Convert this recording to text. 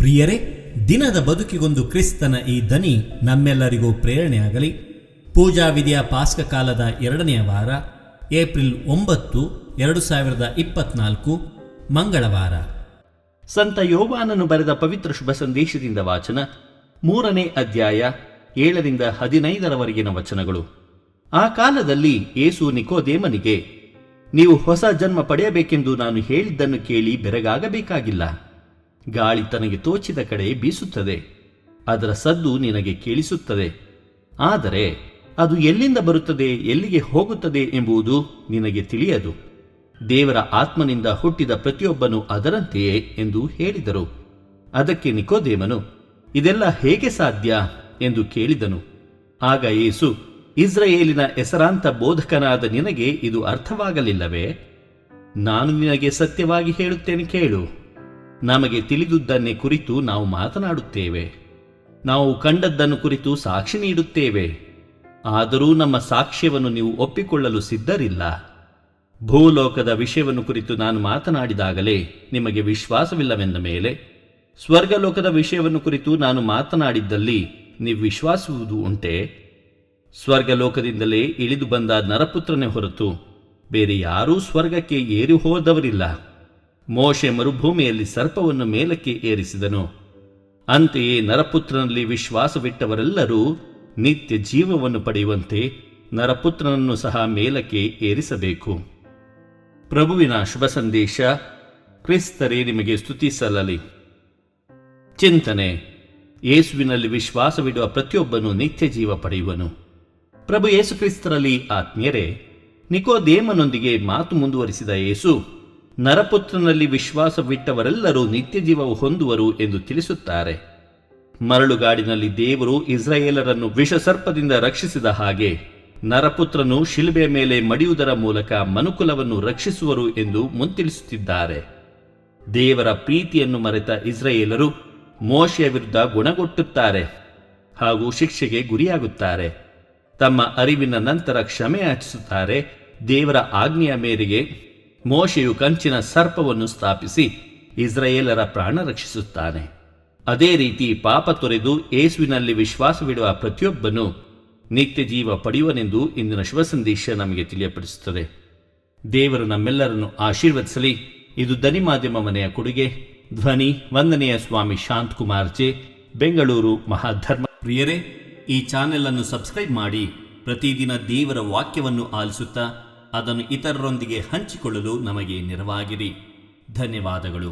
ಪ್ರಿಯರೇ, ದಿನದ ಬದುಕಿಗೊಂದು ಕ್ರಿಸ್ತನ ಈ ದನಿ ನಮ್ಮೆಲ್ಲರಿಗೂ ಪ್ರೇರಣೆಯಾಗಲಿ. ಪೂಜಾ ವಿಧಿಯ ಪಾಸ್ಕ ಕಾಲದ 2ನೇ ವಾರ, ಏಪ್ರಿಲ್ 9, 2024, ಮಂಗಳವಾರ. ಸಂತ ಯೋವಾನನು ಬರೆದ ಪವಿತ್ರ ಶುಭ ಸಂದೇಶದಿಂದ ವಾಚನ, 3ನೇ ಅಧ್ಯಾಯ 7-15 ವಚನಗಳು. ಆ ಕಾಲದಲ್ಲಿ ಯೇಸು ನಿಕೋದೇಮನಿಗೆ, ನೀವು ಹೊಸ ಜನ್ಮ ಪಡೆಯಬೇಕೆಂದು ನಾನು ಹೇಳಿದ್ದನ್ನು ಕೇಳಿ ಬೆರಗಾಗಬೇಕಾಗಿಲ್ಲ. ಗಾಳಿ ತನಗೆ ತೋಚಿದ ಕಡೆ ಬೀಸುತ್ತದೆ, ಅದರ ಸದ್ದು ನಿನಗೆ ಕೇಳಿಸುತ್ತದೆ, ಆದರೆ ಅದು ಎಲ್ಲಿಂದ ಬರುತ್ತದೆ, ಎಲ್ಲಿಗೆ ಹೋಗುತ್ತದೆ ಎಂಬುದು ನಿನಗೆ ತಿಳಿಯದು. ದೇವರ ಆತ್ಮನಿಂದ ಹುಟ್ಟಿದ ಪ್ರತಿಯೊಬ್ಬನು ಅದರಂತೆಯೇ ಎಂದು ಹೇಳಿದರು. ಅದಕ್ಕೆ ನಿಕೋದೇಮನು, ಇದೆಲ್ಲ ಹೇಗೆ ಸಾಧ್ಯ ಎಂದು ಕೇಳಿದನು. ಆಗ ಯೇಸು, ಇಸ್ರಾಯೇಲಿನ ಹೆಸರಾಂತ ಬೋಧಕನಾದ ನಿನಗೆ ಇದು ಅರ್ಥವಾಗಲಿಲ್ಲವೇ? ನಾನು ನಿನಗೆ ಸತ್ಯವಾಗಿ ಹೇಳುತ್ತೇನೆ ಕೇಳು. ನಮಗೆ ತಿಳಿದುದನ್ನೇ ಕುರಿತು ನಾವು ಮಾತನಾಡುತ್ತೇವೆ, ನಾವು ಕಂಡದ್ದನ್ನು ಕುರಿತು ಸಾಕ್ಷಿ ನೀಡುತ್ತೇವೆ. ಆದರೂ ನಮ್ಮ ಸಾಕ್ಷ್ಯವನ್ನು ನೀವು ಒಪ್ಪಿಕೊಳ್ಳಲು ಸಿದ್ಧರಿಲ್ಲ. ಭೂಲೋಕದ ವಿಷಯವನ್ನು ಕುರಿತು ನಾನು ಮಾತನಾಡಿದಾಗಲೇ ನಿಮಗೆ ವಿಶ್ವಾಸವಿಲ್ಲವೆಂದ ಮೇಲೆ, ಸ್ವರ್ಗಲೋಕದ ವಿಷಯವನ್ನು ಕುರಿತು ನಾನು ಮಾತನಾಡಿದ್ದಲ್ಲಿ ನೀವು ವಿಶ್ವಾಸುವುದು ಉಂಟೆ? ಸ್ವರ್ಗಲೋಕದಿಂದಲೇ ಇಳಿದು ಬಂದ ನರಪುತ್ರನೇ ಹೊರತು ಬೇರೆ ಯಾರೂ ಸ್ವರ್ಗಕ್ಕೆ ಏರಿ ಹೋದವರಿಲ್ಲ. ಮೋಶೆ ಮರುಭೂಮಿಯಲ್ಲಿ ಸರ್ಪವನ್ನು ಮೇಲಕ್ಕೆ ಏರಿಸಿದನು. ಅಂತೆಯೇ ನರಪುತ್ರನಲ್ಲಿ ವಿಶ್ವಾಸವಿಟ್ಟವರೆಲ್ಲರೂ ನಿತ್ಯ ಜೀವವನ್ನು ಪಡೆಯುವಂತೆ ನರಪುತ್ರನನ್ನು ಸಹ ಮೇಲಕ್ಕೆ ಏರಿಸಬೇಕು. ಪ್ರಭುವಿನ ಶುಭ ಸಂದೇಶ. ಕ್ರಿಸ್ತರೇ ನಿಮಗೆ ಸ್ತುತಿ ಸಲ್ಲಲಿ. ಚಿಂತನೆ: ಯೇಸುವಿನಲ್ಲಿ ವಿಶ್ವಾಸವಿಡುವ ಪ್ರತಿಯೊಬ್ಬನು ನಿತ್ಯ ಜೀವ ಪಡೆಯುವನು. ಪ್ರಭು ಯೇಸು ಕ್ರಿಸ್ತರಲ್ಲಿ ಆತ್ಮೀಯರೇ, ನಿಕೋದೇಮನೊಂದಿಗೆ ಮಾತು ಮುಂದುವರಿಸಿದ ಯೇಸು, ನರಪುತ್ರನಲ್ಲಿ ವಿಶ್ವಾಸವಿಟ್ಟವರೆಲ್ಲರೂ ನಿತ್ಯ ಜೀವವು ಹೊಂದುವರು ಎಂದು ತಿಳಿಸುತ್ತಾರೆ. ಮರಳುಗಾಡಿನಲ್ಲಿ ದೇವರು ಇಸ್ರಾಯೇಲರನ್ನು ವಿಷಸರ್ಪದಿಂದ ರಕ್ಷಿಸಿದ ಹಾಗೆ ನರಪುತ್ರನು ಶಿಲುಬೆಯ ಮೇಲೆ ಮಡಿಯುವುದರ ಮೂಲಕ ಮನುಕುಲವನ್ನು ರಕ್ಷಿಸುವರು ಎಂದು ಮುಂತಿಳಿಸುತ್ತಿದ್ದಾರೆ. ದೇವರ ಪ್ರೀತಿಯನ್ನು ಮರೆತ ಇಸ್ರಾಯೇಲರು ಮೋಶೆಯ ವಿರುದ್ಧ ಗುಣಗೊಟ್ಟುತ್ತಾರೆ ಹಾಗೂ ಶಿಕ್ಷೆಗೆ ಗುರಿಯಾಗುತ್ತಾರೆ. ತಮ್ಮ ಅರಿವಿನ ನಂತರ ಕ್ಷಮೆ ಯಾಚಿಸುತ್ತಾರೆ. ದೇವರ ಆಜ್ಞೆಯ ಮೇರೆಗೆ ಮೋಶೆಯು ಕಂಚಿನ ಸರ್ಪವನ್ನು ಸ್ಥಾಪಿಸಿ ಇಸ್ರಾಯೇಲರ ಪ್ರಾಣ ರಕ್ಷಿಸುತ್ತಾನೆ. ಅದೇ ರೀತಿ ಪಾಪ ತೊರೆದು ಯೇಸುವಿನಲ್ಲಿ ವಿಶ್ವಾಸವಿಡುವ ಪ್ರತಿಯೊಬ್ಬನು ನಿತ್ಯ ಜೀವ ಪಡೆಯುವನೆಂದು ಇಂದಿನ ಶುಭ ಸಂದೇಶ ನಮಗೆ ತಿಳಿಯಪಡಿಸುತ್ತದೆ. ದೇವರು ನಮ್ಮೆಲ್ಲರನ್ನು ಆಶೀರ್ವದಿಸಲಿ. ಇದು ಧ್ವನಿ ಮಾಧ್ಯಮ ಮನೆಯ ಕೊಡುಗೆ. ಧ್ವನಿ ವಂದನೆಯ ಸ್ವಾಮಿ ಶಾಂತಕುಮಾರ್ ಜೆ, ಬೆಂಗಳೂರು, ಮಹಾಧರ್ಮ. ಪ್ರಿಯರೇ, ಈ ಚಾನೆಲ್ ಅನ್ನು ಸಬ್ಸ್ಕ್ರೈಬ್ ಮಾಡಿ ಪ್ರತಿದಿನ ದೇವರ ವಾಕ್ಯವನ್ನು ಆಲಿಸುತ್ತಾ ಅದನ್ನು ಇತರರೊಂದಿಗೆ ಹಂಚಿಕೊಳ್ಳಲು ನಮಗೆ ನೆರವಾಗಿರಿ. ಧನ್ಯವಾದಗಳು.